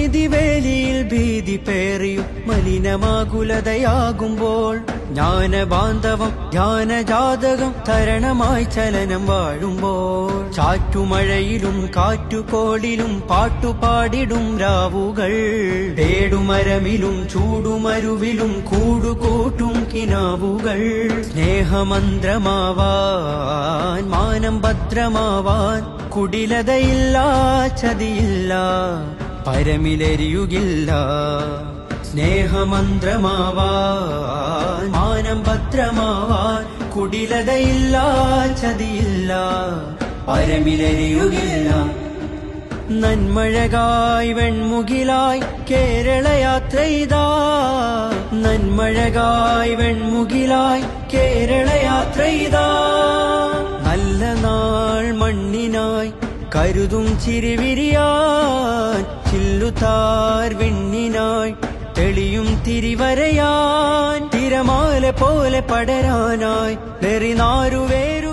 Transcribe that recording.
നീതിവേലിയിൽ ഭീതി പേറിയും മലിനമാകുലതയാകുമ്പോൾ ജ്ഞാനബാന്ധവം ധ്യാനജാതകം തരണമായി ചലനം വാഴുമ്പോൾ ചാറ്റുമഴയിലും കാറ്റുകോളിലും പാട്ടുപാടിടും രാവുകൾ പേടുമരമിലും ചൂടുമരുവിലും കൂടുകൂട്ടും കിനാവുകൾ സ്നേഹമന്ത്രമാവാൻ മാനം ഭദ്രമാവാൻ കുടിലതയില്ല ചതിയില്ല പരമിലെരിയുകില്ല സ്നേഹമന്ത്രമാവാൻ മാനം ഭദ്രമാവാൻ കുടിലതയില്ല ചതിയില്ല പരമിലെരിയുകില്ല നന്മഴകായി വെൺമുകിലായി കേരളയാത്രയിതാ നന്മഴകായി വെൺമുകിലായി കേരളയാത്രയിതാ നല്ല നാൾ മണ്ണിനായി കരുതും ചിരിവിരിയാൻ ചില്ലുതാർ വെണ്ണിനായി തെളിയും തിരിവരയാൻ തിരമാല പോലെ പടരാനായി നെറിനാരുവേരു